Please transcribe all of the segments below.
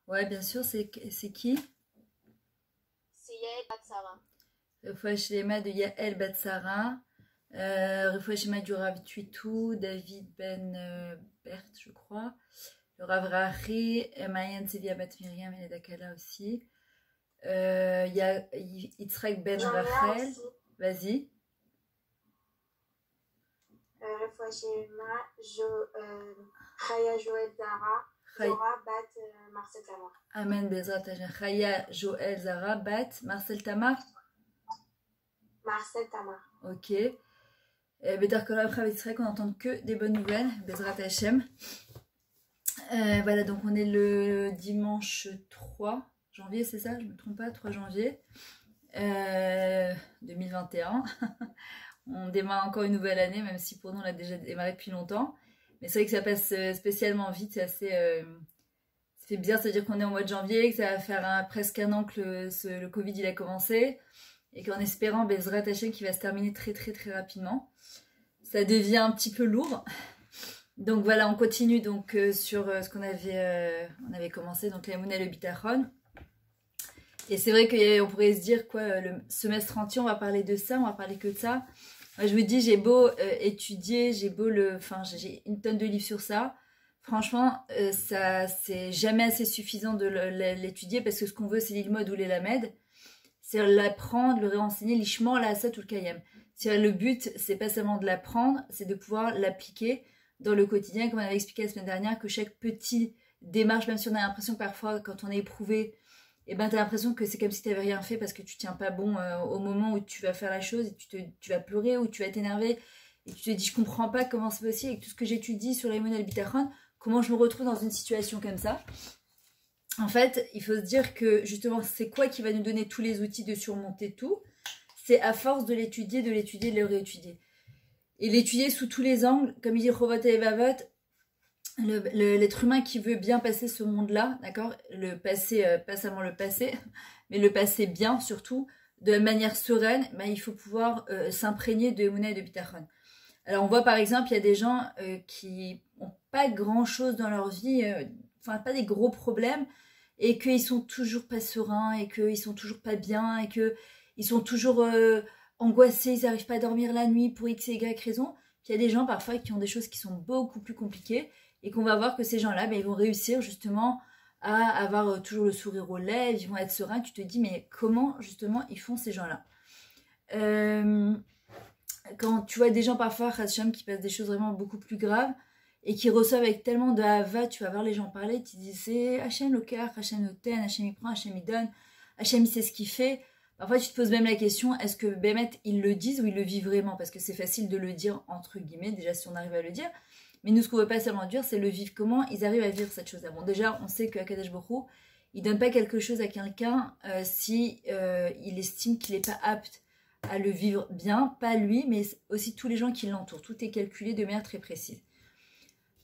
Ouais, bien sûr, c'est qui? C'est Yael Batsara. Refoua Shlema de Yael Batsara. Refoua Shlema du Rav Tuitou, David Ben Bert, je crois. Le Rav Rahi, Mayan Sevilla Bat Miriam et Dakala aussi. Il y a Yitzhak Ben J'en ai un Rachel. aussi. Vas-y. Refoua Chaya Joël Zara. Zora Bat Marcel Tamar. Amen Bezrat Hashem. Chaya Joël Zara Bat Marcel Tamar. Marcel Tamar. Ok. Bédar Kol après Yitzhak, on n'entend que des bonnes nouvelles. Bezrat Hashem. Voilà, donc on est le dimanche 3 janvier, c'est ça? Je ne me trompe pas, 3 janvier 2021. On démarre encore une nouvelle année, même si pour nous on a déjà démarré depuis longtemps. Mais c'est vrai que ça passe spécialement vite, c'est assez... ça fait bizarre de se dire qu'on est au mois de janvier, que ça va faire presque un an que le Covid il a commencé, et qu'en espérant Bezrat Hashem qui va se terminer très très très rapidement. Ça devient un petit peu lourd. Donc voilà, on continue donc sur ce qu'on avait commencé, donc l'Emouna et le Bitachon. Et c'est vrai qu'on pourrait se dire quoi, le semestre entier, on va parler de ça, on va parler que de ça. Moi, je vous dis, j'ai beau étudier, j'ai une tonne de livres sur ça. Franchement, ça c'est jamais assez suffisant de l'étudier parce que ce qu'on veut, c'est l'ilmod ou les lamed. C'est l'apprendre, le réenseigner, l'ishman, la asat ou le kayem. Le but, c'est pas seulement de l'apprendre, c'est de pouvoir l'appliquer dans le quotidien, comme on avait expliqué la semaine dernière, que chaque petite démarche, même si on a l'impression que parfois, quand on est éprouvé, eh ben, tu as l'impression que c'est comme si tu n'avais rien fait parce que tu tiens pas bon au moment où tu vas faire la chose et tu vas pleurer ou tu vas t'énerver et tu te dis je comprends pas comment c'est possible avec tout ce que j'étudie sur les monnaies bitachon, comment je me retrouve dans une situation comme ça. En fait, il faut se dire que justement, c'est quoi qui va nous donner tous les outils de surmonter tout? C'est à force de l'étudier, de le réétudier. Et l'étudier sous tous les angles, comme il dit Chovot et Vavot, l'être humain qui veut bien passer ce monde-là, d'accord, le passé, pas seulement le passé, mais le passé bien surtout, de manière sereine, ben, il faut pouvoir s'imprégner de Emouna et de Bitachon. Alors on voit par exemple, il y a des gens qui n'ont pas grand-chose dans leur vie, enfin pas des gros problèmes, et qu'ils sont toujours pas sereins, et qu'ils sont toujours pas bien, et qu'ils sont toujours angoissés, ils n'arrivent pas à dormir la nuit pour X et Y raison. Puis il y a des gens parfois qui ont des choses qui sont beaucoup plus compliquées, et qu'on va voir que ces gens-là, ben, ils vont réussir justement à avoir toujours le sourire aux lèvres, ils vont être sereins. Tu te dis, mais comment justement ils font ces gens-là? Quand tu vois des gens parfois, Hacham, qui passent des choses vraiment beaucoup plus graves, et qui reçoivent avec tellement de hava, tu vas voir les gens parler, tu te dis, c'est Hachem le cœur, Hachem le ten, Hachem il prend, Hachem il donne, Hachem il sait ce qu'il fait. Parfois tu te poses même la question, est-ce que Bémet ils le disent ou ils le vivent vraiment? Parce que c'est facile de le dire entre guillemets, déjà si on arrive à le dire. Mais nous, ce qu'on ne veut pas seulement dire, c'est le vivre. Comment ils arrivent à vivre cette chose-là. Bon, déjà, on sait qu'Akadosh Baruch Hu, il ne donne pas quelque chose à quelqu'un si il estime qu'il n'est pas apte à le vivre bien. Pas lui, mais aussi tous les gens qui l'entourent. Tout est calculé de manière très précise.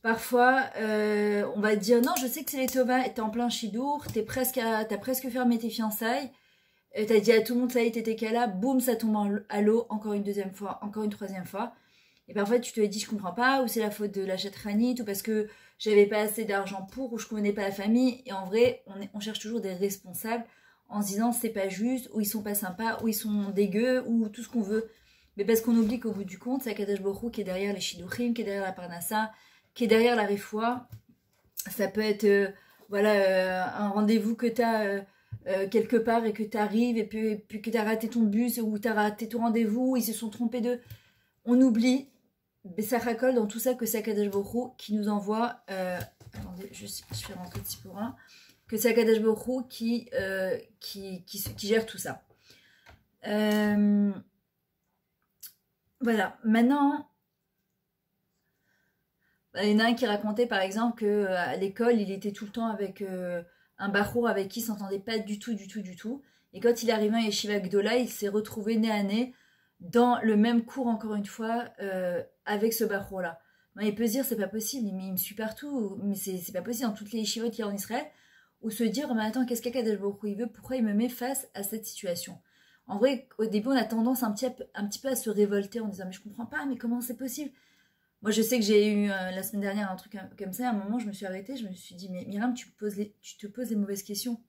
Parfois, on va dire, non, je sais que c'est les Tova, t'es en plein chidour, t'as presque fermé tes fiançailles, t'as dit à tout le monde, ça y est, t'étais qu'à là, boum, ça tombe à l'eau, encore une deuxième fois, encore une troisième fois. Et parfois tu te dis je comprends pas, ou c'est la faute de la chatranite, ou parce que j'avais pas assez d'argent pour, ou je connais pas la famille. Et en vrai, on cherche toujours des responsables en se disant c'est pas juste, ou ils sont pas sympas, ou ils sont dégueux, ou tout ce qu'on veut. Mais parce qu'on oublie qu'au bout du compte, c'est Akadosh Baruch Hu qui est derrière les Shidduchim, qui est derrière la Parnassa, qui est derrière la Refoua. Ça peut être un rendez-vous que t'as quelque part et que t'arrives, et puis que t'as raté ton bus, ou t'as raté ton rendez-vous, ils se sont trompés d'eux. On oublie Bessachakol dans tout ça que c'est Akadosh Baruch Hu qui nous envoie. Attendez, je fais rentrer de 6 pour 1. Que c'est Akadosh Baruch Hu qui gère tout ça. Voilà. Maintenant, il y en a un qui racontait par exemple qu'à l'école, il était tout le temps avec un bachour avec qui il s'entendait pas du tout. Et quand il est arrivé à Yeshiva Gdola, il s'est retrouvé nez à nez dans le même cours, encore une fois, avec ce bachour-là. Il peut se dire, c'est pas possible, il me suit partout, mais c'est pas possible, dans toutes les yeshivot qu'il y a en Israël, ou se dire, mais attends, qu'est-ce qu'Akadosh Baruch Hu il veut, pourquoi il me met face à cette situation? En vrai, au début, on a tendance un petit peu à se révolter en disant, mais je comprends pas, mais comment c'est possible? Moi, je sais que j'ai eu la semaine dernière un truc comme ça. À un moment, je me suis arrêtée. Je me suis dit, mais Myriam, tu te poses les mauvaises questions.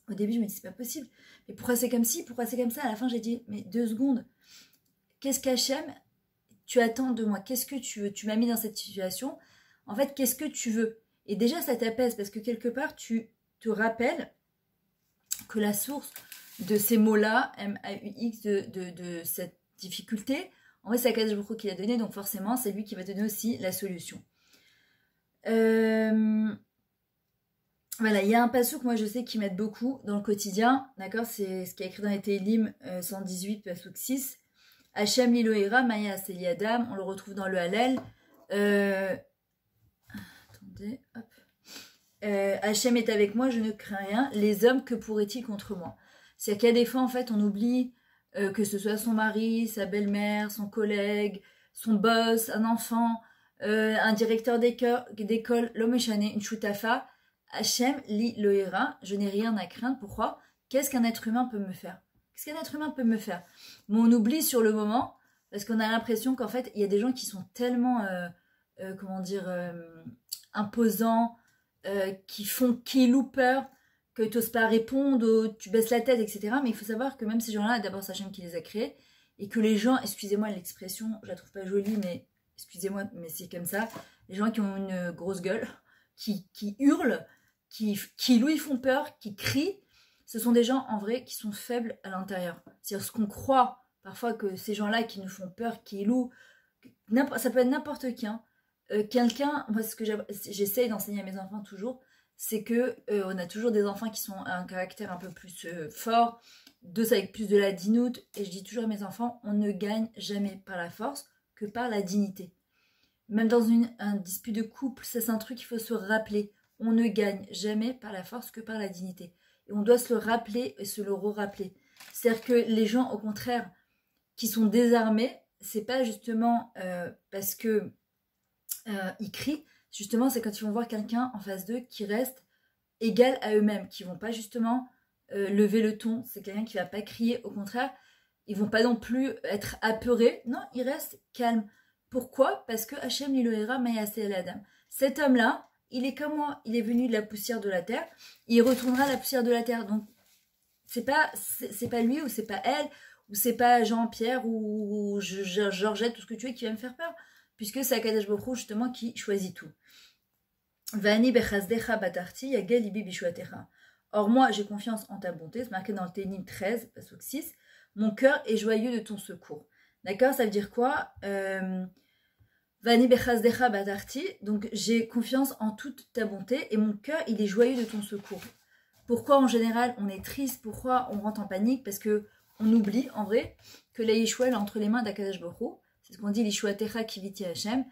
Au début, je me dis, c'est pas possible. Mais pourquoi c'est comme ci, pourquoi c'est comme ça? À la fin, j'ai dit, mais 2 secondes. Qu'est-ce qu'Hachem, tu attends de moi? Qu'est-ce que tu veux? Tu m'as mis dans cette situation. En fait, qu'est-ce que tu veux? Et déjà, ça t'apaise parce que quelque part, tu te rappelles que la source de ces mots-là, M-A-U-X, de cette difficulté, en vrai, c'est Akadosh Baruch Hu qui l'a donné, donc forcément, c'est lui qui va donner aussi la solution. Voilà, il y a un passouk, moi je sais, qui m'aide beaucoup dans le quotidien, d'accord? C'est ce qui est écrit dans les Télim 118, passouk 6. Hachem Liloïra, Maya Aseliadam, on le retrouve dans le Hallel. Attendez, hop. Hachem est avec moi, je ne crains rien. Les hommes, que pourraient-ils contre moi? C'est-à-dire qu'il y a des fois, en fait, on oublie que ce soit son mari, sa belle-mère, son collègue, son boss, un enfant, un directeur d'école, l'homme échané, une choutafa. Hachem li loïra, je n'ai rien à craindre. Pourquoi? Qu'est-ce qu'un être humain peut me faire? Qu'est-ce qu'un être humain peut me faire? Mais on oublie sur le moment, parce qu'on a l'impression qu'en fait, il y a des gens qui sont tellement, imposants, qui louent peur, que tu n'oses pas répondre, tu baisses la tête, etc. Mais il faut savoir que même ces gens-là, d'abord, c'est Hachem qui les a créés, et que les gens, excusez-moi l'expression, je la trouve pas jolie, mais excusez-moi, mais c'est comme ça, les gens qui ont une grosse gueule, qui hurlent, qui louent, ils font peur, qui crient, ce sont des gens, en vrai, qui sont faibles à l'intérieur. C'est-à-dire ce qu'on croit, parfois, que ces gens-là qui nous font peur, qui louent, ça peut être n'importe qui, hein. Quelqu'un, moi, ce que j'essaye d'enseigner à mes enfants toujours, c'est que on a toujours des enfants qui sont à un caractère un peu plus fort, d'autres avec plus de la dinoute, et je dis toujours à mes enfants, on ne gagne jamais par la force que par la dignité. Même dans un dispute de couple, ça c'est un truc qu'il faut se rappeler. On ne gagne jamais par la force que par la dignité. Et on doit se le rappeler et se le re-rappeler. C'est-à-dire que les gens, au contraire, qui sont désarmés, c'est pas justement parce que ils crient, justement, c'est quand ils vont voir quelqu'un en face d'eux qui reste égal à eux-mêmes, qui vont pas justement lever le ton. C'est quelqu'un qui va pas crier, au contraire, ils vont pas non plus être apeurés. Non, ils restent calmes. Pourquoi? Parce que Hachem Liloïra Mayase El Adam. Cet homme-là, il est comme moi, il est venu de la poussière de la terre, il retournera à la poussière de la terre. Donc, c'est pas lui ou c'est pas elle, ou c'est pas Jean-Pierre ou Georgette, tout ce que tu veux, qui va me faire peur. Puisque c'est Akadosh Baruch Hu justement qui choisit tout. Vani bechazdecha batarti yagel libi bishuatecha. Or moi j'ai confiance en ta bonté, c'est marqué dans le Télim 13, pasuk 6. Mon cœur est joyeux de ton secours. D'accord, ça veut dire quoi? Vani bechazdecha batarti, donc j'ai confiance en toute ta bonté et mon cœur il est joyeux de ton secours. Pourquoi en général on est triste? Pourquoi on rentre en panique? Parce que on oublie en vrai que la Yeshua est entre les mains d'Akadosh Baruch Hu. C'est ce qu'on dit, l'Yeshua Techa Kiviti Hachem.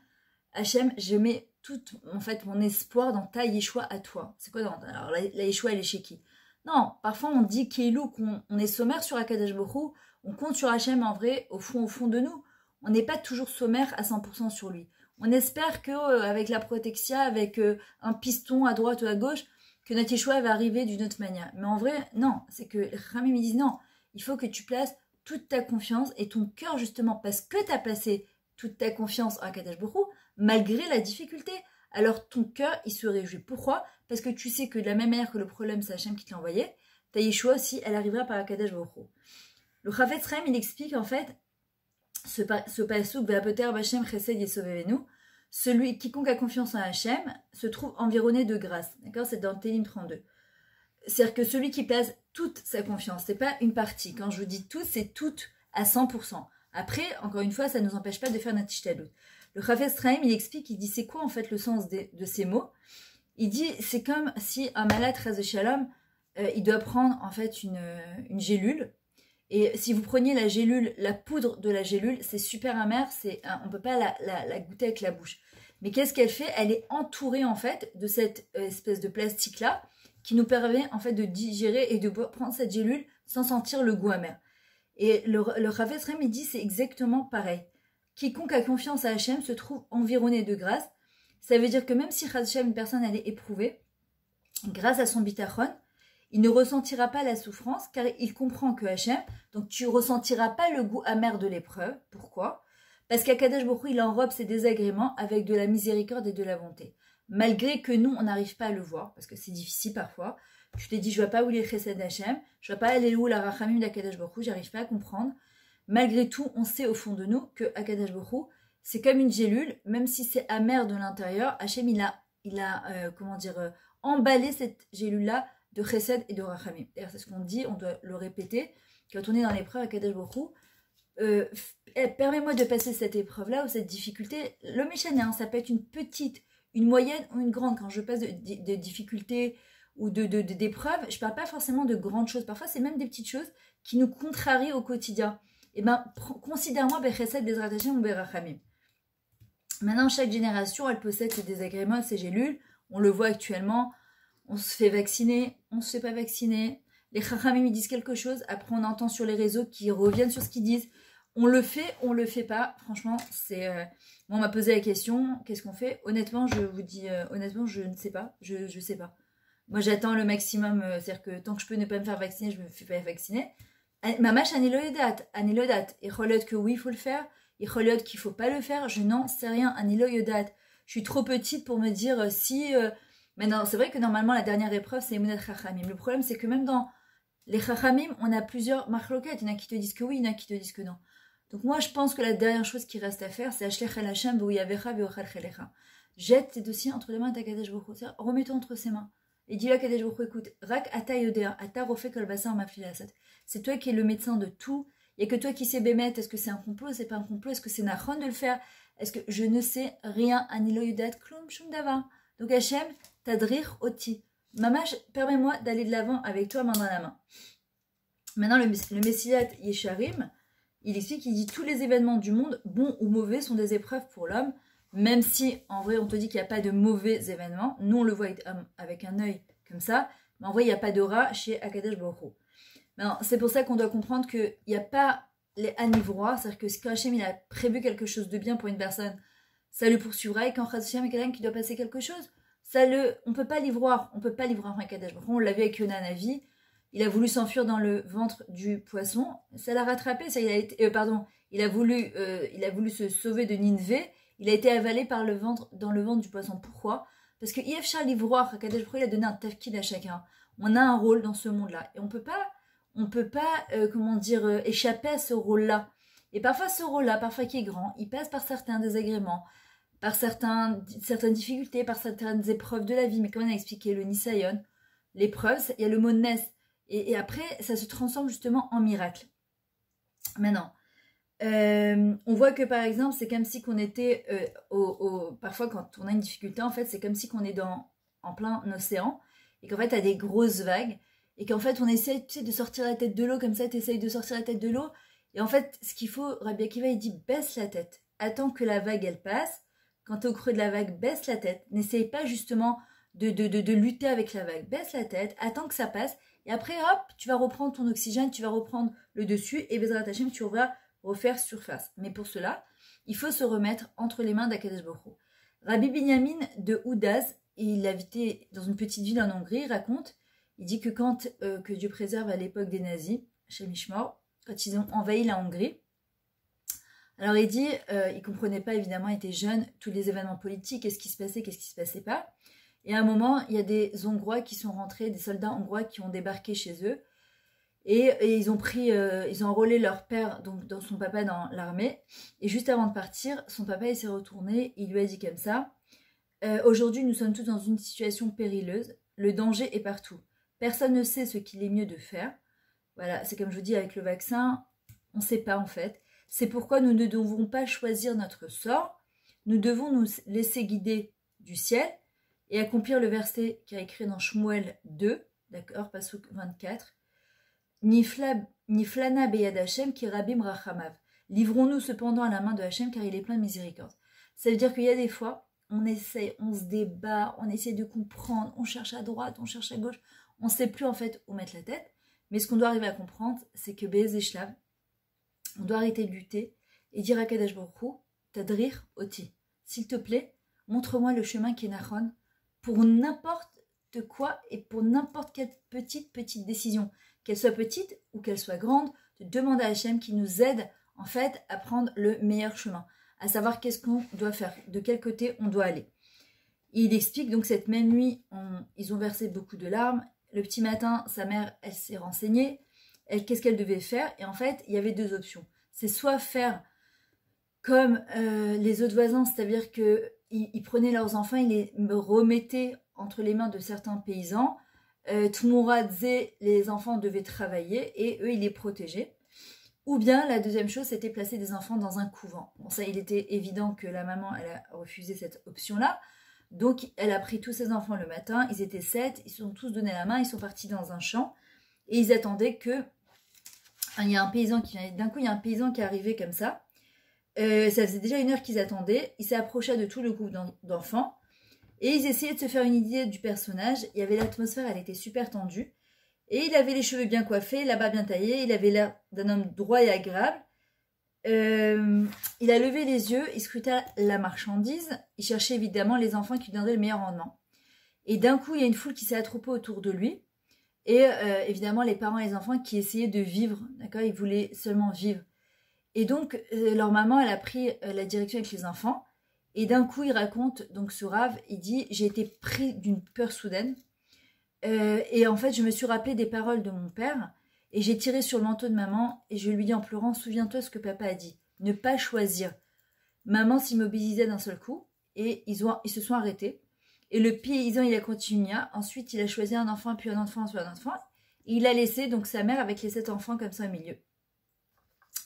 Hachem, je mets tout en fait mon espoir dans ta Yeshua à toi. C'est quoi alors la Yeshua, elle est chez qui? Non, parfois on dit Keilou, qu'on est sommaire sur Akadosh Baruch Hu, on compte sur Hachem en vrai, au fond de nous. On n'est pas toujours sommaire à 100% sur lui. On espère qu'avec la protexia, avec un piston à droite ou à gauche, que notre Yeshua va arriver d'une autre manière. Mais en vrai, non, c'est que les Ramim me disent non, il faut que tu places toute ta confiance et ton cœur justement parce que tu as placé toute ta confiance en Akadosh Baruch Hu, malgré la difficulté. Alors ton cœur, il se réjouit. Pourquoi? Parce que tu sais que de la même manière que le problème, c'est Hachem qui te l'a envoyé, ta Yeshua aussi, elle arrivera par Akadosh Baruch Hu. Le Chafetz Chaim, il explique en fait ce pasuk Va'apoter B'Hashem Chesed Yesovevenu. Celui quiconque a confiance en Hachem se trouve environné de grâce. D'accord? C'est dans le Télim 32. C'est-à-dire que celui qui place toute sa confiance, c'est pas une partie. Quand je vous dis tout, c'est tout à 100%. Après, encore une fois, ça ne nous empêche pas de faire notre tishtadlut. Le Chafetz Chaim, il explique, il dit c'est quoi en fait le sens de ces mots? Il dit c'est comme si un malade Chas Shalom, il doit prendre en fait une gélule. Et si vous preniez la gélule, la poudre de la gélule, c'est super amer, on ne peut pas la goûter avec la bouche. Mais qu'est-ce qu'elle fait? Elle est entourée en fait de cette espèce de plastique-là qui nous permet en fait de digérer et de prendre cette gélule sans sentir le goût amer. Et le Chafetz Chaim, il dit c'est exactement pareil. Quiconque a confiance à Hachem se trouve environné de grâce. Ça veut dire que même si Hachem, une personne, elle est éprouvée, grâce à son bitachon, il ne ressentira pas la souffrance car il comprend que Hachem, donc tu ne ressentiras pas le goût amer de l'épreuve. Pourquoi? Parce qu'Akadosh Baruch Hu, il enrobe ses désagréments avec de la miséricorde et de la bonté. Malgré que nous, on n'arrive pas à le voir, parce que c'est difficile parfois. Tu t'es dit, je ne vois pas où il est le chesed d'Hachem, je ne vois pas aller où la rachamim d'Akadosh Baruch Hu, j'arrive pas à comprendre. Malgré tout, on sait au fond de nous que Akadosh Baruch Hu, c'est comme une gélule, même si c'est amer de l'intérieur, Hachem, il a emballé cette gélule-là de chesed et de rachamim. D'ailleurs, c'est ce qu'on dit, on doit le répéter. Quand on est dans l'épreuve Akadosh Baruch Hu, permets-moi de passer cette épreuve-là ou cette difficulté. Le méchané, ça peut être une petite, une moyenne ou une grande. Quand je passe de difficultés ou d'épreuves, je ne parle pas forcément de grandes choses. Parfois, c'est même des petites choses qui nous contrarient au quotidien. Eh bien, considère-moi Bechesed, Bezrat Hashem ou Berachamim. Maintenant, chaque génération, elle possède ses désagréments, ses gélules. On le voit actuellement. On se fait vacciner, on ne se fait pas vacciner. Les Chachamim, ils disent quelque chose. Après, on entend sur les réseaux qui reviennent sur ce qu'ils disent. On le fait pas. Franchement, c'est... Bon, on m'a posé la question, qu'est-ce qu'on fait? Honnêtement, je vous dis, honnêtement, je ne sais pas. Je sais pas. Moi, j'attends le maximum. C'est-à-dire que tant que je peux ne pas me faire vacciner, je me fais pas vacciner. Mamash, aniloyodat. Et relote que oui, il faut le faire. Et relote qu'il faut pas le faire. Je n'en sais rien. Aniloyodat. Je suis trop petite pour me dire si... Maintenant, c'est vrai que normalement, la dernière épreuve, c'est Emunat Chachamim. Le problème, c'est que même dans les Chachamim, on a plusieurs marloquettes. Il y en a qui te disent que oui, il y en a qui te disent que non. Donc moi, je pense que la dernière chose qui reste à faire, c'est Ashlech el Hashem v'uyavecha v'ochal chelecha. Jette tes dossiers entre les mains d'Akadosh Baruch Hu. Remets-toi entre ses mains. Et dis-lui à Akadosh Baruch Hu, écoute, rak ata yodea, ata rofe kol basar maflilasat. C'est toi qui es le médecin de tout. Il n'y a que toi qui sais bémet. Est-ce que c'est un complot? C'est pas un complot? Est-ce que c'est nachon de le faire? Est-ce que je ne sais rien? Anilo yodat klum shum davar. Donc Hashem, tadrir oti. Mamash, permets-moi d'aller de l'avant avec toi main dans la main. Maintenant, le Messilat Yesharim, il explique, il dit tous les événements du monde, bons ou mauvais, sont des épreuves pour l'homme, même si en vrai on te dit qu'il n'y a pas de mauvais événements. Nous on le voit avec un œil comme ça, mais en vrai il n'y a pas d'aura chez Akadosh Baruch Hu. Maintenant, c'est pour ça qu'on doit comprendre qu'il n'y a pas les anivrois, c'est-à-dire que quand Hachem il a prévu quelque chose de bien pour une personne, ça le poursuivra, et quand Hachem est quelqu'un qui doit passer quelque chose, on ne peut pas l'ivroir, on Akadosh Baruch Hu. On l'a vu avec Yona Navi. Il a voulu s'enfuir dans le ventre du poisson. Ça l'a rattrapé. Il a voulu se sauver de Nineveh. Il a été avalé dans le ventre du poisson. Pourquoi? Parce que Yefshar l'ivroir, Akadosh Baruch Hu, il a donné un tafkid à chacun. On a un rôle dans ce monde-là. Et on peut pas, échapper à ce rôle-là. Et parfois, ce rôle-là, parfois qui est grand, il passe par certains désagréments, par certaines difficultés, par certaines épreuves de la vie. Mais comme on a expliqué, le Nisayon, l'épreuve, il y a le mot Nes. Et après, ça se transforme justement en miracle. Maintenant, on voit que par exemple, c'est comme si qu'on était parfois quand on a une difficulté, en fait, c'est comme si qu'on est en plein océan et qu'en fait, tu as des grosses vagues et qu'en fait, on essaie de sortir la tête de l'eau comme ça, tu essayes de sortir la tête de l'eau. Et en fait, ce qu'il faut, Rabbi Akiva, il dit baisse la tête. Attends que la vague, elle passe. Quand tu es au creux de la vague, baisse la tête. N'essaye pas justement de lutter avec la vague. Baisse la tête, attends que ça passe. Et après, hop, tu vas reprendre ton oxygène, tu vas reprendre le dessus et Bezrat Hashem, tu vas refaire surface. Mais pour cela, il faut se remettre entre les mains d'Akadosh Baruch Hu. Rabbi Binyamin de Oudaz, il habitait dans une petite ville en Hongrie, il raconte, il dit que quand, que Dieu préserve à l'époque des nazis, chez Mishmor, quand ils ont envahi la Hongrie, alors il dit, il ne comprenait pas évidemment, il était jeune, tous les événements politiques, qu'est-ce qui se passait pas. Et à un moment, il y a des Hongrois qui sont rentrés, des soldats hongrois qui ont débarqué chez eux. Et ils ont enrôlé leur père, donc dans son papa dans l'armée. Et juste avant de partir, son papa il s'est retourné, il lui a dit comme ça, aujourd'hui nous sommes tous dans une situation périleuse, le danger est partout. Personne ne sait ce qu'il est mieux de faire. Voilà, c'est comme je vous dis avec le vaccin, on ne sait pas en fait. C'est pourquoi nous ne devons pas choisir notre sort, nous devons nous laisser guider du ciel, et accomplir le verset qui est écrit dans Shmuel 2, d'accord, Pasuk 24. Niflana beyad Hashem ki rabim rachamav. Livrons-nous cependant à la main de Hashem car il est plein de miséricorde. Ça veut dire qu'il y a des fois, on essaye, on se débat, on essaie de comprendre, on cherche à droite, on cherche à gauche, on ne sait plus en fait où mettre la tête. Mais ce qu'on doit arriver à comprendre, c'est que Be'ez Shlav, on doit arrêter de lutter et dire à Kadosh Baruch Hu, Tadrir Oti. S'il te plaît, montre-moi le chemin qui est Nachon, pour n'importe quoi et pour n'importe quelle petite décision, qu'elle soit petite ou qu'elle soit grande, de demander à Hachem qui nous aide en fait, à prendre le meilleur chemin, à savoir qu'est-ce qu'on doit faire, de quel côté on doit aller. Et il explique donc cette même nuit, ils ont versé beaucoup de larmes. Le petit matin, sa mère, elle s'est renseignée. Qu'est-ce qu'elle devait faire? Et en fait, il y avait deux options. C'est soit faire comme les autres voisins, c'est-à-dire qu'ils prenaient leurs enfants, ils les remettaient entre les mains de certains paysans. Tmouradze, les enfants devaient travailler et eux, ils les protégeaient. Ou bien, la deuxième chose, c'était placer des enfants dans un couvent. Bon, ça, il était évident que la maman, elle a refusé cette option-là. Donc, elle a pris tous ses enfants le matin, ils étaient 7, ils se sont tous donné la main, ils sont partis dans un champ et ils attendaient que... il y a un paysan qui vient, d'un coup, il y a un paysan qui est arrivé comme ça. Ça faisait déjà 1 heure qu'ils attendaient, il s'approcha de tout le groupe d'enfants et ils essayaient de se faire une idée du personnage. Il y avait l'atmosphère, elle était super tendue et il avait les cheveux bien coiffés, la barbe bien taillée, il avait l'air d'un homme droit et agréable. Il a levé les yeux, il scruta la marchandise, il cherchait évidemment les enfants qui lui donneraient le meilleur rendement. Et d'un coup, il y a une foule qui s'est attroupée autour de lui, et évidemment les parents et les enfants qui essayaient de vivre, d'accord, ils voulaient seulement vivre. Et donc, leur maman, elle a pris la direction avec les enfants, et d'un coup, il raconte, donc ce Rav, il dit « J'ai été pris d'une peur soudaine, et en fait, je me suis rappelé des paroles de mon père, et j'ai tiré sur le manteau de maman et je lui dis en pleurant, souviens-toi ce que papa a dit, ne pas choisir. Maman s'immobilisait d'un seul coup et ils se sont arrêtés. Et le paysan, il a continué. Ensuite, il a choisi un enfant, puis un enfant, puis un enfant. Et il a laissé donc sa mère avec les 7 enfants comme ça au milieu.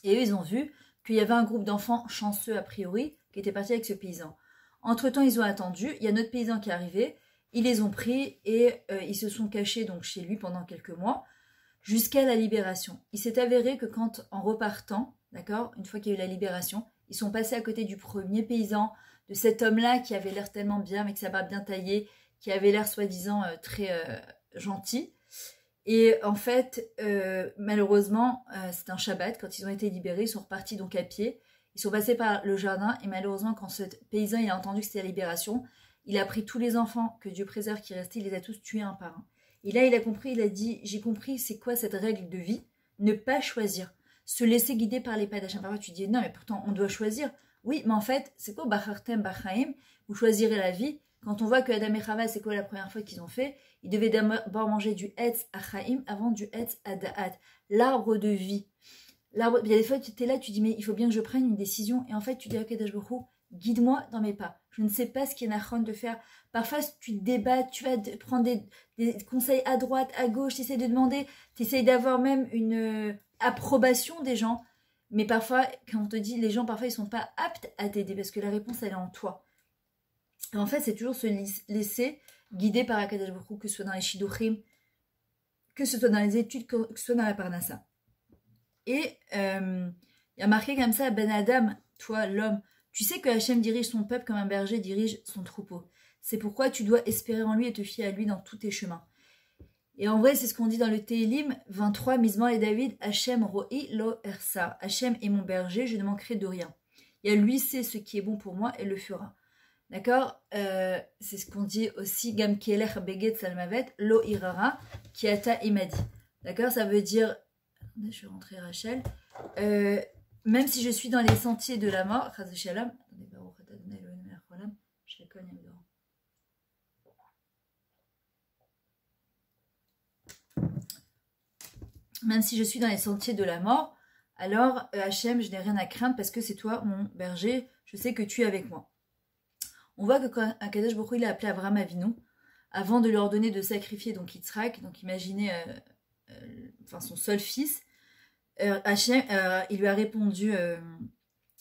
Et eux, ils ont vu qu'il y avait un groupe d'enfants chanceux a priori qui était parti avec ce paysan. Entre-temps, ils ont attendu. Il y a notre paysan qui est arrivé. Ils les ont pris et ils se sont cachés donc chez lui pendant quelques mois. Jusqu'à la libération. Il s'est avéré que quand, en repartant, d'accord, une fois qu'il y a eu la libération, ils sont passés à côté du premier paysan, de cet homme-là qui avait l'air tellement bien, avec sa barbe bien taillée, qui avait l'air soi-disant très gentil. Et en fait, malheureusement, c'était un Shabbat, quand ils ont été libérés, ils sont repartis donc à pied, ils sont passés par le jardin, et malheureusement, quand ce paysan il a entendu que c'était la libération, il a pris tous les enfants que Dieu préserve qui restaient, il les a tous tués un par un. Et là, il a compris, il a dit, j'ai compris c'est quoi cette règle de vie, ne pas choisir, se laisser guider par les pas d'Hachem. Parfois, tu dis, non, mais pourtant, on doit choisir. Oui, mais en fait, c'est quoi Bachartem Bachaim, vous choisirez la vie. Quand on voit que Adam et Chava, c'est quoi la première fois qu'ils ont fait? Ils devaient d'abord manger du Etz Achaim avant du Etz Adaat, l'arbre de vie. Il y a des fois, tu es là, tu dis, mais il faut bien que je prenne une décision. Et en fait, tu dis, ok, Dashbourou, guide-moi dans mes pas. Je ne sais pas ce qu'il y a nachon de faire. Parfois, tu te débats, tu vas prendre des conseils à droite, à gauche, tu essaies de demander, tu essaies d'avoir même une approbation des gens. Mais parfois, quand on te dit, les gens, parfois, ils ne sont pas aptes à t'aider parce que la réponse, elle est en toi. Et en fait, c'est toujours se laisser guider par Akadosh Baruch Hu, que ce soit dans les Shidduchim, que ce soit dans les études, que ce soit dans la Parnassa. Et il y a marqué comme ça, Ben Adam, toi, l'homme, tu sais que Hachem dirige son peuple comme un berger dirige son troupeau. C'est pourquoi tu dois espérer en lui et te fier à lui dans tous tes chemins. Et en vrai, c'est ce qu'on dit dans le Télim 23, Mizmor et David, Hachem ro'i lo ersa. Hachem est mon berger, je ne manquerai de rien. Et lui sait ce qui est bon pour moi et le fera. D'accord, c'est ce qu'on dit aussi, Gam Kelech Beget Salmavet, Lo Irara, Kiata Imadi. D'accord, ça veut dire, attendez, je vais rentrer Rachel, même si je suis dans les sentiers de la mort, même si je suis dans les sentiers de la mort, alors Hachem, je n'ai rien à craindre parce que c'est toi mon berger, je sais que tu es avec moi. On voit que quand Akadosh Baruch Hu, il a appelé Abraham Avinu, avant de lui ordonner de sacrifier donc Yitzhak, donc imaginez son seul fils, Hachem, il lui a répondu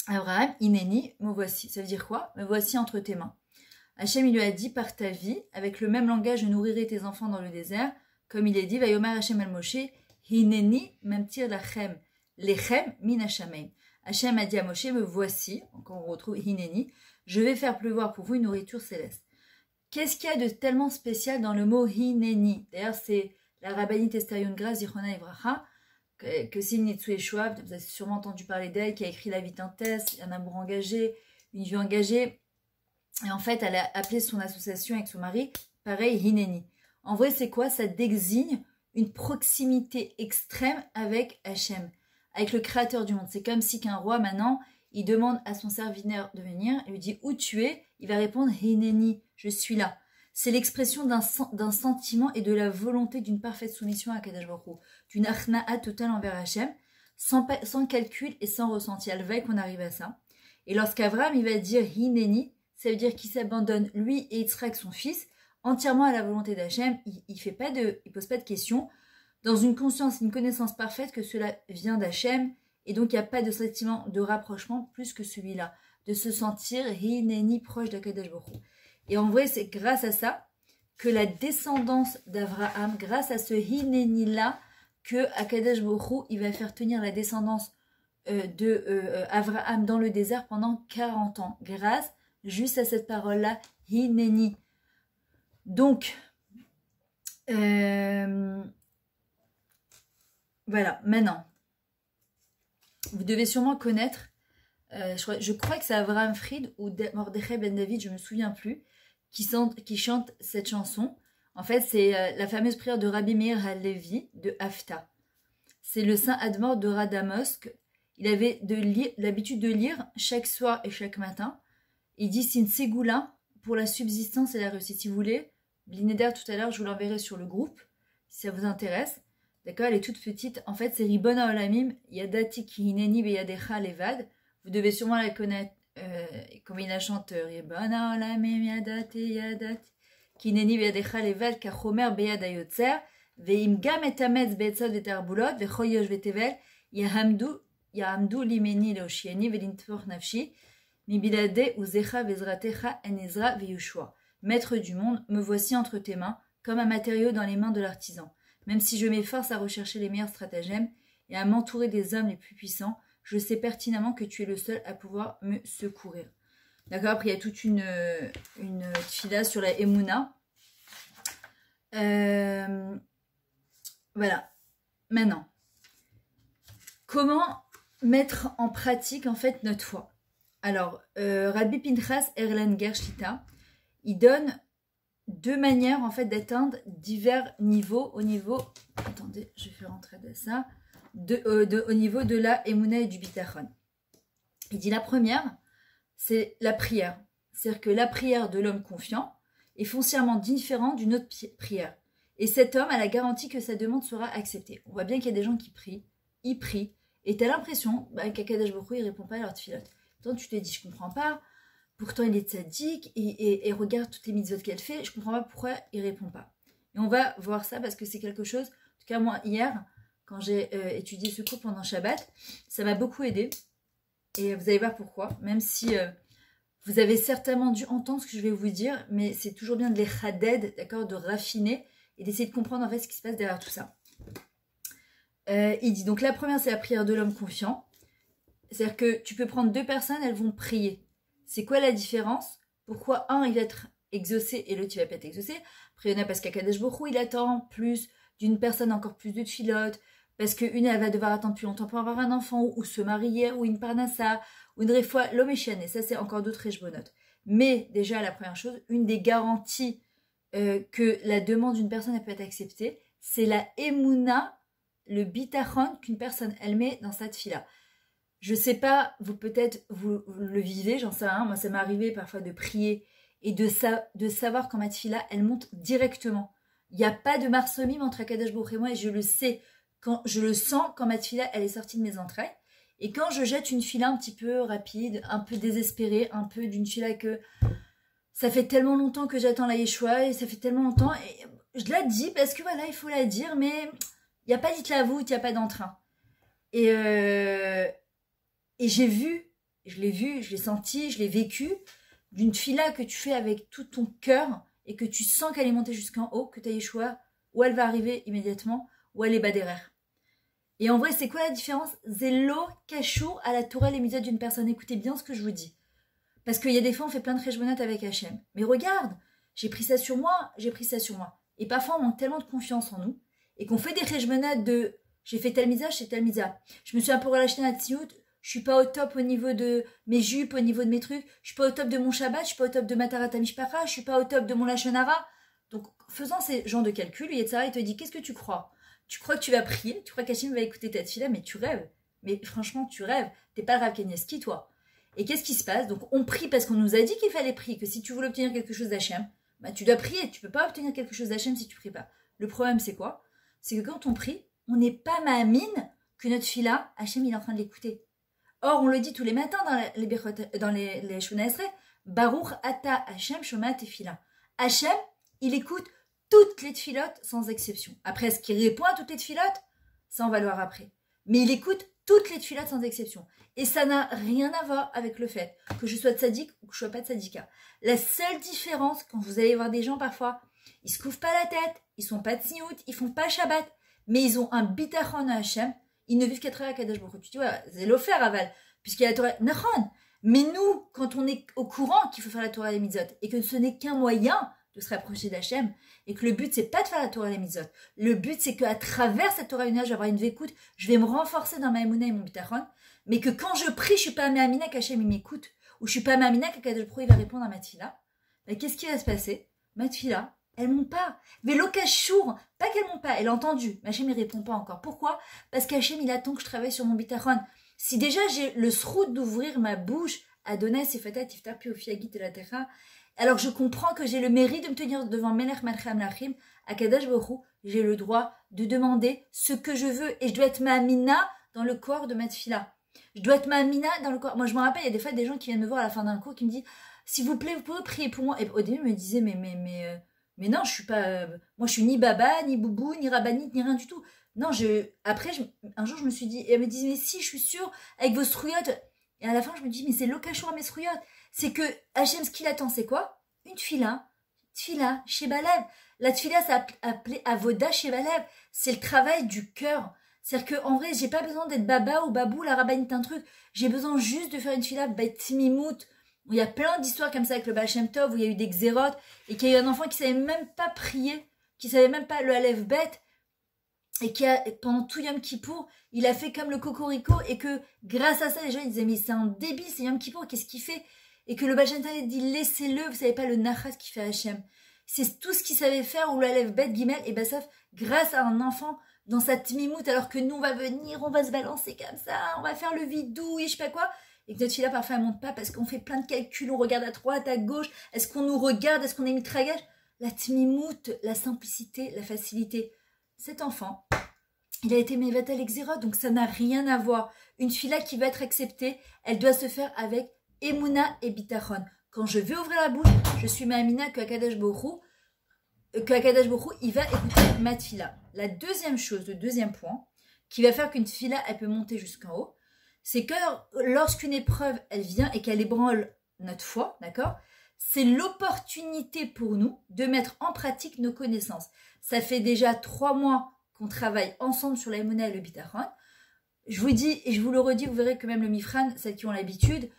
Abraham, Ineni, me voici. Ça veut dire quoi? Me voici entre tes mains. Hachem, il lui a dit, par ta vie, avec le même langage, je nourrirai tes enfants dans le désert, comme il est dit, Vayomer Hachem al Moshe, Hineni, memtir lachem, lechem min Hashameim. Hachem a dit à Moshe, me voici, encore on retrouve Hineni, je vais faire pleuvoir pour vous une nourriture céleste. Qu'est-ce qu'il y a de tellement spécial dans le mot Hineni? D'ailleurs, c'est la rabbinite Esther Youngras, Zichona Ivracha, que c'est une Nitsu Eshua, vous avez sûrement entendu parler d'elle, qui a écrit La vie d'un test, un amour engagé, une vie engagée. Et en fait, elle a appelé son association avec son mari, pareil, Hineni. En vrai, c'est quoi? Ça désigne une proximité extrême avec Hachem. avec le créateur du monde. C'est comme si qu'un roi, maintenant, il demande à son serviteur de venir, il lui dit où tu es, il va répondre Hineni, je suis là. C'est l'expression d'un sentiment et de la volonté d'une parfaite soumission à Kadosh Baruch Hu, d'une achna'a totale envers Hachem, sans calcul et sans ressenti. Elle veille qu'on arrive à ça. Et lorsqu'Abraham, il va dire Hineni, ça veut dire qu'il s'abandonne, lui et Yitzhak, son fils, entièrement à la volonté d'Hachem. Il pose pas de questions, dans une conscience, une connaissance parfaite que cela vient d'Hachem, et donc il n'y a pas de sentiment de rapprochement plus que celui-là, de se sentir Hineni proche d'Akadosh Baruch Hu. Et en vrai, c'est grâce à ça que la descendance d'Abraham, grâce à ce Hineni-là, que Akadosh Baruch Hu, il va faire tenir la descendance d'Abraham dans le désert pendant 40 ans, grâce juste à cette parole-là, Hineni. Donc, voilà, maintenant, vous devez sûrement connaître, je crois que c'est Avraham Fried ou Mordechai Ben David, je ne me souviens plus, qui chante cette chanson. En fait, c'est la fameuse prière de Rabbi Meir HaLevi de Hafta. C'est le saint Admor de Radamosk. Il avait l'habitude de lire chaque soir et chaque matin. Il dit c'est une ségoula pour la subsistance et la réussite. Si vous voulez, Blineder tout à l'heure, je vous l'enverrai sur le groupe, si ça vous intéresse. D'accord, elle est toute petite. En fait, c'est Ribona Olamim, Yadati Kihineni Beyadecha Levad. Vous devez sûrement la connaître, comme il la chante, Ribona Olamim, Yadati, Yadati, Kihineni Beyadecha Levad, Kachomer Beyadayotzer, Veim Gam Etametz Beetzot Vetarbulot, Vechoyosh Vetevel, Yahamdu Limeni Leoshiani, Velintfor Nafshi, Mibilade Uzecha Vezratecha Enezra Veyushua. Maître du monde, me voici entre tes mains, comme un matériau dans les mains de l'artisan. Même si je m'efforce à rechercher les meilleurs stratagèmes et à m'entourer des hommes les plus puissants, je sais pertinemment que tu es le seul à pouvoir me secourir. D'accord, après il y a toute une tfila sur la Emouna. Voilà. Maintenant, comment mettre en pratique en fait notre foi? Alors, Rabbi Pinchas Erlen Gershita, il donne deux manières en fait d'atteindre divers niveaux au niveau, attendez, je vais rentrer de ça, au niveau de la Emouna et du Bitachon. Il dit la première, c'est la prière. C'est-à-dire que la prière de l'homme confiant est foncièrement différente d'une autre prière. Et cet homme a la garantie que sa demande sera acceptée. On voit bien qu'il y a des gens qui prient, ils prient, et tu as l'impression qu'Akadosh Baruch Hu, il ne répond pas à leur tfilote. Toi, tu te dis, je ne comprends pas. Pourtant, il est tzaddik et regarde toutes les mitzvot qu'elle fait. Je ne comprends pas pourquoi il ne répond pas. Et on va voir ça parce que c'est quelque chose, en tout cas moi, hier, quand j'ai étudié ce cours pendant Shabbat, ça m'a beaucoup aidé. Et vous allez voir pourquoi. Même si vous avez certainement dû entendre ce que je vais vous dire, mais c'est toujours bien de les chaded, d'accord, de raffiner et d'essayer de comprendre en fait ce qui se passe derrière tout ça. Il dit, donc la première, c'est la prière de l'homme confiant. C'est-à-dire que tu peux prendre deux personnes, elles vont prier. C'est quoi la différence? Pourquoi un, il va être exaucé et l'autre, il va pas être exaucé? Après, il y en a parce qu'Akadosh Baruch Hu, il attend plus d'une personne, encore plus de tfilotes, parce qu'une, elle va devoir attendre plus longtemps pour avoir un enfant, ou se marier, ou une parnassa, ou une fois l'homme est chienne. Et ça, c'est encore d'autres réjbonotes. Mais déjà, la première chose, une des garanties que la demande d'une personne, elle peut être acceptée, c'est la émouna, le bitachon qu'une personne, elle met dans cette fila. Je sais pas, vous peut-être vous le vivez, j'en sais rien. Moi, ça m'est arrivé parfois de prier et de savoir quand ma tefila, elle monte directement. Il n'y a pas de marsomim entre Akadosh Baruch Hu et moi, et je le sais, quand je le sens quand ma tefila, elle est sortie de mes entrailles. Et quand je jette une fila un petit peu rapide, un peu désespérée, un peu d'une fila que ça fait tellement longtemps que j'attends la Yeshua, et ça fait tellement longtemps, et je la dis parce que voilà, il faut la dire, mais il n'y a pas d'itlavut, il n'y a pas d'entrain. Et j'ai vu, je l'ai senti, je l'ai vécu, d'une fila que tu fais avec tout ton cœur et que tu sens qu'elle est montée jusqu'en haut, que tu as Yeshua, ou elle va arriver immédiatement, ou elle est bas derrière. Et en vrai, c'est quoi la différence? Zélo, cachou, à la tourelle et misette d'une personne. Écoutez bien ce que je vous dis. Parce qu'il y a des fois, on fait plein de réjbonotes avec Hachem. Mais regarde, j'ai pris ça sur moi, j'ai pris ça sur moi. Et parfois, on manque tellement de confiance en nous, et qu'on fait des réjbonotes de j'ai fait tel misa, j'ai tel misa. Je me suis un peu relâché dans la tsiout, je suis pas au top au niveau de mes jupes, au niveau de mes trucs. Je suis pas au top de mon Shabbat, je suis pas au top de ma Tarata Mishpacha, je suis pas au top de mon Lachonara. Donc, faisant ces genres de calculs, Yetzara, il te dit, qu'est-ce que tu crois? Tu crois que tu vas prier? Tu crois qu'Hachem va écouter ta tefila? Mais tu rêves. Mais franchement, tu rêves. T'es pas le Rav Kanievski, toi. Et qu'est-ce qui se passe? Donc, on prie parce qu'on nous a dit qu'il fallait prier, que si tu voulais obtenir quelque chose d'Hachem, bah, tu dois prier. Tu peux pas obtenir quelque chose d'Hachem si tu pries pas. Le problème, c'est quoi? C'est que quand on prie, on n'est pas ma'amine que notre fille-là, Hachem, il est en train de l'écouter. Or, on le dit tous les matins dans les Shemona Esrei, Baruch ata Hachem shoma tefila. Hachem, il écoute toutes les tfilotes sans exception. Après, est-ce qu'il répond à toutes les tfilotes? Ça, on va le voir après. Mais il écoute toutes les tfilotes sans exception. Et ça n'a rien à voir avec le fait que je sois tzaddik ou que je sois pas tzadika. La seule différence, quand vous allez voir des gens parfois, ils se couvrent pas la tête, ils sont pas tziout, ils font pas Shabbat, mais ils ont un bitachon à Hachem, ils ne vivent qu'à travers Kadosh Baruch Hu. Tu vois, c'est l'offert aval, puisqu'il y a la Torah Nachon. Mais nous, quand on est au courant qu'il faut faire la Torah et les mitzvot, et que ce n'est qu'un moyen de se rapprocher d'Hachem, et que le but c'est pas de faire la Torah et les mitzvot, le but c'est qu'à travers cette Torah je vais avoir une vécoute, je vais me renforcer dans ma émouna et mon bitachon, mais que quand je prie, je suis pas Méamina qu'Hachem il m'écoute, ou je suis pas Méamina qu'Akadosh Baruch Hu il va répondre à ma tfila. Mais qu'est-ce qui va se passer? Ma tfila, elle monte pas. Vélo Kachour, pas qu'elle monte pas, elle a entendu, mais Hachem il répond pas encore. Pourquoi? Parce qu'Hachem il attend que je travaille sur mon bitachon. Si déjà j'ai le srout d'ouvrir ma bouche, Adonai Sefata Tiftar Piofiagit et la Terra, alors je comprends que j'ai le mérite de me tenir devant Melech Malchei Amlachim, Akadosh Baruch Hu, j'ai le droit de demander ce que je veux, et je dois être ma mina dans le corps de ma tfila. Je dois être ma mina dans le corps. Moi je me rappelle, il y a des fois des gens qui viennent me voir à la fin d'un cours qui me disent s'il vous plaît, vous pouvez prier pour moi. Et au début, ils me disaient mais non, je suis pas. Moi, je suis ni baba, ni boubou, ni rabbinite, ni rien du tout. Non, après, un jour, je me suis dit, et elle me disait, mais si, je suis sûre, avec vos strouillottes. Et à la fin, je me dis, mais c'est l'occasion à mes strouillottes. C'est que Hachem, ce qu'il attend, c'est quoi? Une tfila, chez Balev. La tfila, c'est appelé avoda chez Balev. C'est le travail du cœur. C'est-à-dire qu'en vrai, j'ai pas besoin d'être baba ou babou, la rabbinite, un truc. J'ai besoin juste de faire une tfila, timimout. Il y a plein d'histoires comme ça avec le Baal Shem Tov, où il y a eu des xérotes, et qu'il y a eu un enfant qui savait même pas prier, qui savait même pas le Aleph Bet, et qui a, pendant tout Yom Kippour, il a fait comme le Cocorico, et que grâce à ça, les gens ils disaient, mais c'est un débile, c'est Yom Kippour, qu'est-ce qu'il fait? Et que le Baal Shem Tov a dit, laissez-le, vous savez pas le Nachas qui fait Hachem. C'est tout ce qu'il savait faire, ou le Aleph Bet, Gimel, et Bassaf, grâce à un enfant, dans sa tmimout, alors que nous, on va venir, on va se balancer comme ça, on va faire le vidou, et je sais pas quoi. Et que notre fille-là, parfois, elle monte pas parce qu'on fait plein de calculs, on regarde à droite, à gauche, est-ce qu'on nous regarde, est-ce qu'on est mitragage? La tmimout, la simplicité, la facilité. Cet enfant, il a été mévatel exérot, donc ça n'a rien à voir. Une fille-là qui va être acceptée, elle doit se faire avec Emouna et Bitachon. Quand je vais ouvrir la bouche, je suis Ma'amina que Akadosh Baruch Hu, il va écouter ma tfila. La deuxième chose, le deuxième point, qui va faire qu'une tfila, elle peut monter jusqu'en haut, c'est que lorsqu'une épreuve, elle vient et qu'elle ébranle notre foi, d'accord? C'est l'opportunité pour nous de mettre en pratique nos connaissances. Ça fait déjà 3 mois qu'on travaille ensemble sur la Emouna et le Bitachon. Je vous dis, et je vous le redis, vous verrez que même le Mifran, celles qui ont l'habitude,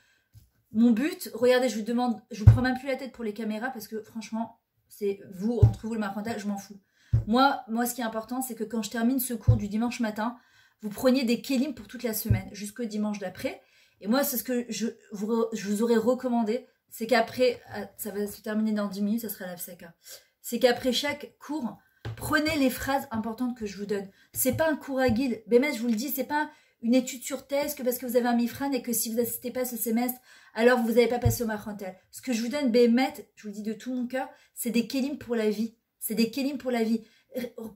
mon but, regardez, je vous prends même plus la tête pour les caméras parce que franchement, c'est vous, entre vous le marcantal, je m'en fous. Moi, ce qui est important, c'est que quand je termine ce cours du dimanche matin, vous preniez des kélim pour toute la semaine, jusqu'au dimanche d'après. Et moi, c'est ce que je vous aurais recommandé, c'est qu'après, ça va se terminer dans 10 minutes, ça sera l'Afsaka. C'est qu'après chaque cours, prenez les phrases importantes que je vous donne. C'est pas un cours à guide. Bémet, je vous le dis, c'est pas une étude sur thèse que parce que vous avez un mifran et que si vous n'assistez pas ce semestre, alors vous n'avez pas passé au marchantel. Ce que je vous donne, Bémet, je vous le dis de tout mon cœur, c'est des kélim pour la vie. C'est des kélim pour la vie.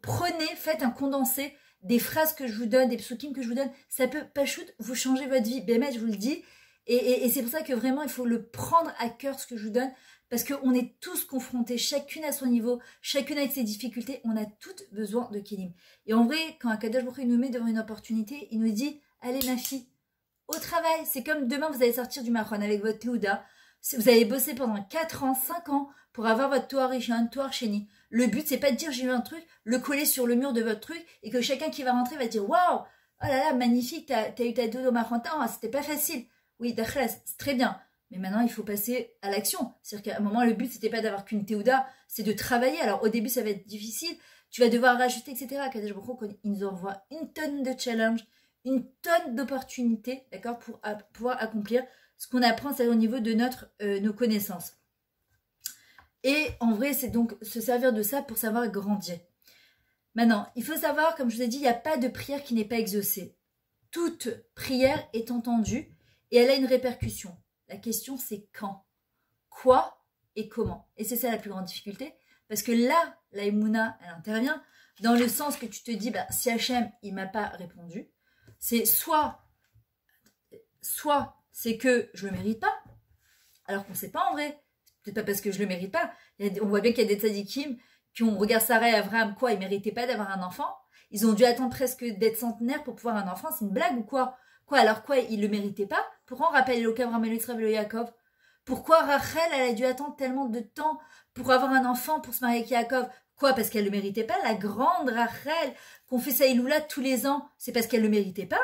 Prenez, faites un condensé des phrases que je vous donne, des psukim que je vous donne, ça peut, pas shoot, vous changer votre vie. Bémet, je vous le dis. Et c'est pour ça que vraiment, il faut le prendre à cœur, ce que je vous donne, parce qu'on est tous confrontés, chacune à son niveau, chacune avec ses difficultés, on a toutes besoin de Kélim. Et en vrai, quand Akadosh Baruch Hu nous met devant une opportunité, il nous dit, allez ma fille, au travail. C'est comme demain, vous allez sortir du Mahon avec votre Théouda. Vous allez bosser pendant 4 ans, 5 ans pour avoir votre Toar Rishon, Toar Sheni. Le but, c'est pas de dire j'ai eu un truc, le coller sur le mur de votre truc et que chacun qui va rentrer va dire waouh, oh là là, magnifique, t'as eu ta Dodo Mahon, c'était pas facile. Oui, d'accord, c'est très bien. Mais maintenant, il faut passer à l'action. C'est-à-dire qu'à un moment, le but, c'était pas d'avoir qu'une Théouda, c'est de travailler. Alors, au début, ça va être difficile. Tu vas devoir rajouter, etc. Kadosh Baruch Hu, il nous envoie une tonne de challenges, une tonne d'opportunités, d'accord, pour pouvoir accomplir ce qu'on apprend, c'est au niveau de nos connaissances. Et en vrai, c'est donc se servir de ça pour savoir grandir. Maintenant, il faut savoir, comme je vous ai dit, il n'y a pas de prière qui n'est pas exaucée. toute prière est entendue et elle a une répercussion. La question, c'est quand, quoi et comment. Et c'est ça la plus grande difficulté, parce que là, la Emouna, elle intervient dans le sens que tu te dis, bah, si Hachem, il m'a pas répondu, c'est soit c'est que je le mérite pas, alors qu'on sait pas en vrai. C'est pas parce que je le mérite pas. On voit bien qu'il y a des tzadikim qui ont regardé Sarah et Abraham, quoi, ils méritaient pas d'avoir un enfant. Ils ont dû attendre presque d'être centenaires pour pouvoir un enfant. C'est une blague ou quoi? Quoi, alors quoi, ils le méritaient pas? Pourquoi on rappelle le Abraham et le Yaakov? Pourquoi Rachel, elle a dû attendre tellement de temps pour avoir un enfant, pour se marier avec Yaakov? Quoi, parce qu'elle le méritait pas? La grande Rachel, qu'on fait sa Iloula tous les ans, c'est parce qu'elle le méritait pas?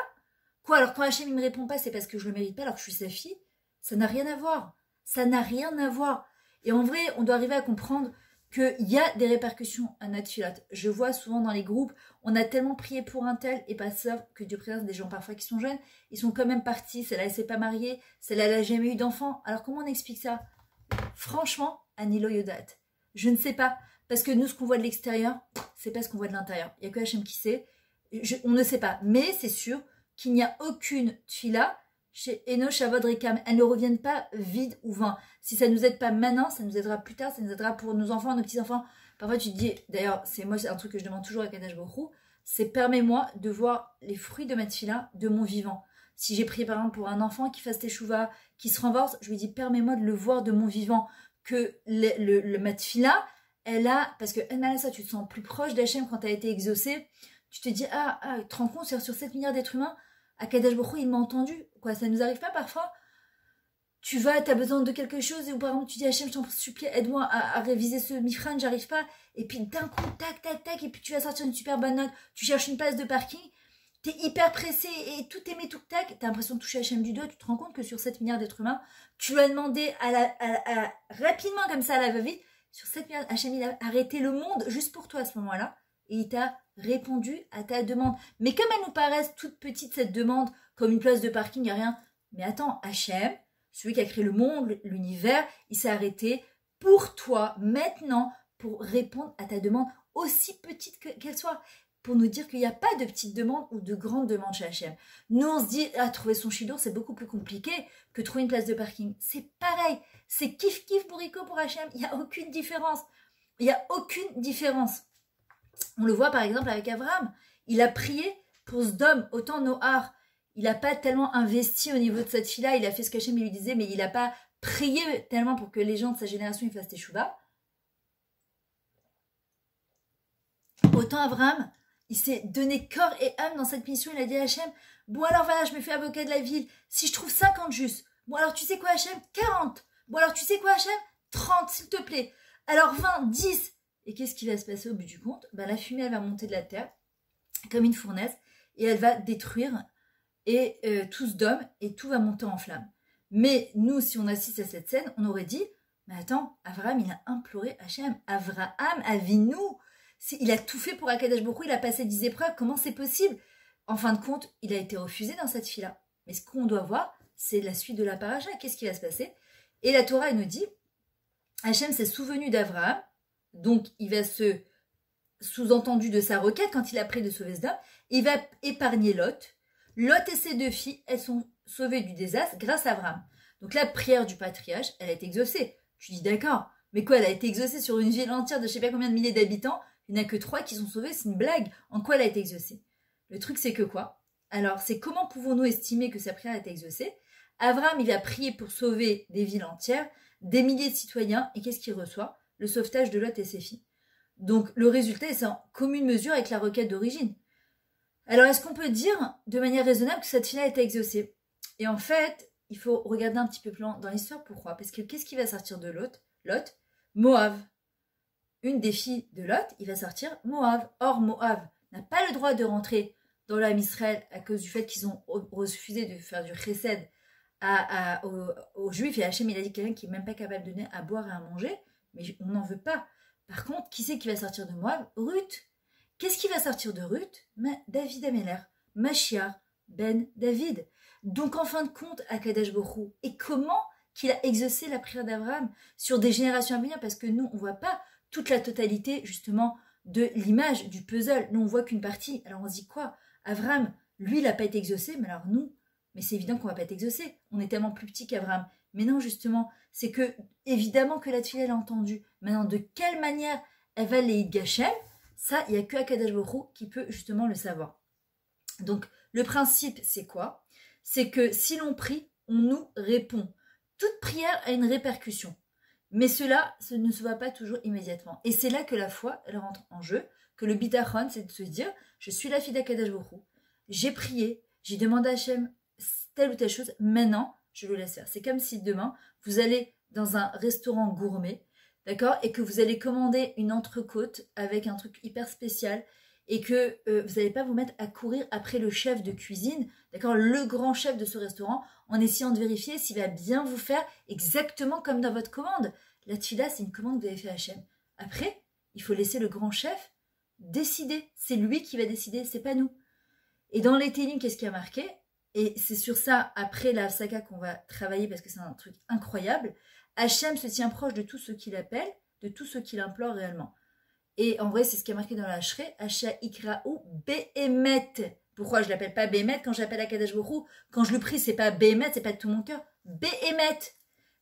Quoi, alors quand Hachem il me répond pas, c'est parce que je le mérite pas alors que je suis sa fille? Ça n'a rien à voir. Ça n'a rien à voir. Et en vrai, on doit arriver à comprendre qu'il y a des répercussions à notre filote. Je vois souvent dans les groupes, on a tellement prié pour un tel et pas ça, que Dieu préserve des gens parfois qui sont jeunes, ils sont quand même partis, celle-là elle s'est pas mariée, celle-là elle a jamais eu d'enfant. Alors comment on explique ça? Franchement, Anilo Yodat, je ne sais pas. Parce que nous, ce qu'on voit de l'extérieur, c'est pas ce qu'on voit de l'intérieur. Il n'y a que Hachem qui sait. On ne sait pas. Mais c'est sûr qu'il n'y a aucune tfila chez Enoch Avod Rekam. Elles ne reviennent pas vides ou vains. Si ça ne nous aide pas maintenant, ça nous aidera plus tard, ça nous aidera pour nos enfants, nos petits-enfants. Parfois, tu te dis, d'ailleurs, c'est un truc que je demande toujours à Kadash Borou, c'est permets-moi de voir les fruits de ma tfila de mon vivant. Si j'ai prié par exemple pour un enfant qui fasse teshuva, qui se renforce, je lui dis, permets-moi de le voir de mon vivant. Que ma tfila, elle a, parce que ça, tu te sens plus proche d'Hachem quand tu as été exaucé. Tu te dis, tu te rends compte, sur 7 milliards d'êtres humains, à Kadash Borou, il m'a entendu. Quoi, ça nous arrive pas parfois? Tu as besoin de quelque chose, et ou par exemple, tu dis, Hachem, je t'en supplie, aide-moi à réviser ce mifran, j'arrive pas. Et puis d'un coup, tac, tac, tac, et puis tu vas sortir une super bonne note, tu cherches une place de parking, t'es hyper pressé, et tout est mis tout tac, t'as l'impression de toucher Hachem du doigt, tu te rends compte que sur 7 milliards d'êtres humains, tu lui as demandé rapidement comme ça à la va-vite, sur 7 milliards, Hachem, il a arrêté le monde juste pour toi à ce moment-là, et il t'a répondu à ta demande. Mais comme elle nous paraît toute petite, cette demande, comme une place de parking, il n'y a rien. Mais attends, Hachem, celui qui a créé le monde, l'univers, il s'est arrêté pour toi, maintenant, pour répondre à ta demande, aussi petite qu'elle soit. Pour nous dire qu'il n'y a pas de petites demandes ou de grandes demandes chez Hachem. Nous, on se dit, trouver son chidour, c'est beaucoup plus compliqué que trouver une place de parking. C'est pareil. C'est kiff-kiff bourrico pour Hachem. Il n'y a aucune différence. Il n'y a aucune différence. On le voit par exemple avec Abraham. Il a prié pour Sdom, autant Noar. Il n'a pas tellement investi au niveau de cette fille-là. Il a fait ce qu'Hachem lui disait, mais il n'a pas prié tellement pour que les gens de sa génération ils fassent teshuva. Autant Abraham, il s'est donné corps et âme dans cette mission. Il a dit à Hachem, bon alors voilà, je me fais avocat de la ville. Si je trouve 50 justes, bon alors tu sais quoi Hachem, 40. Bon alors tu sais quoi Hachem, 30 s'il te plaît. Alors 20, 10. Et qu'est-ce qui va se passer au bout du compte? La fumée, elle va monter de la terre, comme une fournaise, et elle va détruire tout ce dôme, et tout va monter en flammes. Mais nous, si on assiste à cette scène, on aurait dit, mais attends, Abraham, il a imploré Hachem. Abraham, avinu, il a tout fait pour Akadosh Baruch Hu, il a passé 10 épreuves, comment c'est possible? En fin de compte, il a été refusé dans cette fille-là. Mais ce qu'on doit voir, c'est la suite de la paracha, qu'est-ce qui va se passer? Et la Torah, elle nous dit, Hachem s'est souvenu d'Abraham, donc il va se sous-entendu de sa requête quand il a pris de sauver ce dôme, il va épargner Lot. Lot et ses 2 filles, elles sont sauvées du désastre grâce à Abraham. Donc la prière du patriarche, elle a été exaucée. Tu dis d'accord, mais quoi, elle a été exaucée sur une ville entière de je sais pas combien de milliers d'habitants, il n'y en a que 3 qui sont sauvés, c'est une blague. En quoi elle a été exaucée? Le truc c'est que quoi? Alors c'est comment pouvons-nous estimer que sa prière a été exaucée? Abraham, il a prié pour sauver des villes entières, des milliers de citoyens, et qu'est-ce qu'il reçoit? Le sauvetage de Lot et ses filles. Donc le résultat, c'est en commune mesure avec la requête d'origine. Alors est-ce qu'on peut dire de manière raisonnable que cette fille-là a été exaucée? Et en fait, il faut regarder un petit peu plus loin dans l'histoire. Pourquoi? Parce que qu'est-ce qui va sortir de Lot? Moab. Une des filles de Lot, il va sortir Moab. Or, Moab n'a pas le droit de rentrer dans l'âme Israël à cause du fait qu'ils ont refusé de faire du chesed aux Juifs. Et Hachem, il a dit quelqu'un qui n'est même pas capable de donner à boire et à manger. Mais on n'en veut pas. Par contre, qui c'est qui va sortir de Moab? Ruth. Qu'est-ce qui va sortir de Ruth? David Améler, Machiar, Ben David. Donc en fin de compte, Akadosh Baruch Hu, et comment qu'il a exaucé la prière d'Abraham sur des générations à venir? Parce que nous, on ne voit pas toute la totalité justement de l'image, du puzzle. Nous, on voit qu'une partie. Alors on se dit quoi? Abraham, lui, il n'a pas été exaucé, mais alors nous, mais c'est évident qu'on ne va pas être exaucé. On est tellement plus petit qu'Abraham. Mais non, justement, c'est que, évidemment que la Tfila, elle a entendu. Maintenant, de quelle manière elle va les Gachem, ça, il n'y a que Akadosh Baruch Hu qui peut justement le savoir. Donc, le principe, c'est quoi? C'est que si l'on prie, on nous répond. Toute prière a une répercussion. Mais cela ne se voit pas toujours immédiatement. Et c'est là que la foi, elle rentre en jeu, que le bitachon, c'est de se dire, je suis la fille d'Akadosh Baruch Hu, j'ai prié, j'ai demandé à Hachem telle ou telle chose, maintenant, je le laisse faire. C'est comme si demain, vous allez dans un restaurant gourmet, d'accord, et que vous allez commander une entrecôte avec un truc hyper spécial, et que vous n'allez pas vous mettre à courir après le chef de cuisine, d'accord, le grand chef de ce restaurant, en essayant de vérifier s'il va bien vous faire exactement comme dans votre commande. La tfila, c'est une commande que vous avez fait à Hachem. Après, il faut laisser le grand chef décider. C'est lui qui va décider, c'est pas nous. Et dans les Télim, qu'est-ce qui a marqué? Et c'est sur ça, après la Hafsaka, qu'on va travailler, parce que c'est un truc incroyable. Hachem se tient proche de tous ceux qui l'appellent, de tous ceux qui l'implorent réellement. Et en vrai, c'est ce qui est marqué dans la Ashrei, Hacha Ikraou Behemet. Pourquoi je l'appelle pas Behemet quand j'appelle Akadosh Baruch Hu? Quand je le prie, c'est pas Behemet, c'est pas de tout mon cœur. Behemet.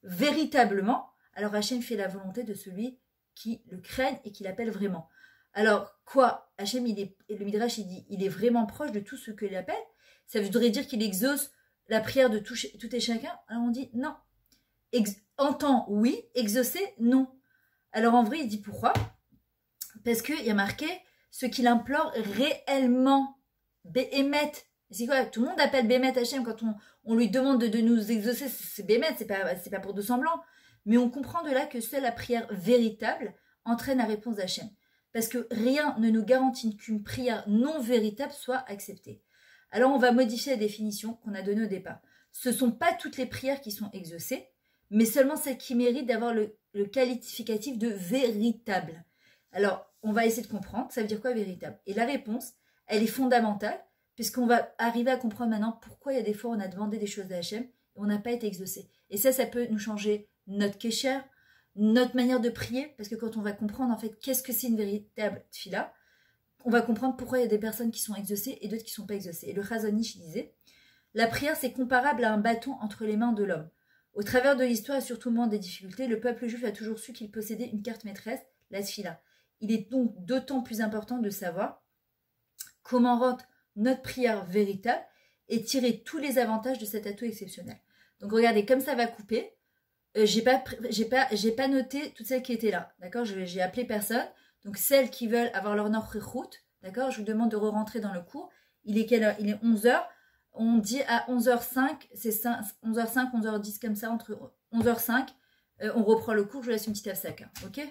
Véritablement. Alors Hachem fait la volonté de celui qui le craigne et qui l'appelle vraiment. Alors quoi? Hachem, le Midrash, il dit, il est vraiment proche de tout ce qu'il appelle. Ça voudrait dire qu'il exauce la prière de tout et chacun. Alors on dit non. Entend, oui. Exaucer, non. Alors en vrai, il dit pourquoi? Parce qu'il y a marqué ce qu'il implore réellement. Béhémet. C'est quoi? Tout le monde appelle Béhémet Hachem quand on lui demande de nous exaucer. C'est Béhémet, c'est pas pour de semblant. Mais on comprend de là que seule la prière véritable entraîne la réponse d'Hachem. Parce que rien ne nous garantit qu'une prière non véritable soit acceptée. Alors on va modifier la définition qu'on a donnée au départ. Ce ne sont pas toutes les prières qui sont exaucées, mais seulement celles qui méritent d'avoir le qualificatif de véritable. Alors, on va essayer de comprendre, ça veut dire quoi véritable? Et la réponse, elle est fondamentale, puisqu'on va arriver à comprendre maintenant pourquoi il y a des fois on a demandé des choses à Hachem et on n'a pas été exaucé. Et ça peut nous changer notre kécher, notre manière de prier, parce que quand on va comprendre en fait qu'est-ce que c'est une véritable tfila, on va comprendre pourquoi il y a des personnes qui sont exaucées et d'autres qui ne sont pas exaucées. Et le Chazon Ish disait, la prière c'est comparable à un bâton entre les mains de l'homme. Au travers de l'histoire et surtout au moment des difficultés, le peuple juif a toujours su qu'il possédait une carte maîtresse, la tfila. Il est donc d'autant plus important de savoir comment rendre notre prière véritable et tirer tous les avantages de cet atout exceptionnel. Donc regardez, comme ça va couper, j'ai pas noté toutes celles qui étaient là, d'accord? J'ai appelé personne. Donc celles qui veulent avoir leur route, d'accord? Je vous demande de re-rentrer dans le cours. Il est quelle heure? Il est 11h. On dit à 11h05, c'est 11h05, 11h10 comme ça, entre 11h05, on reprend le cours, je laisse une petite afsaka, ok?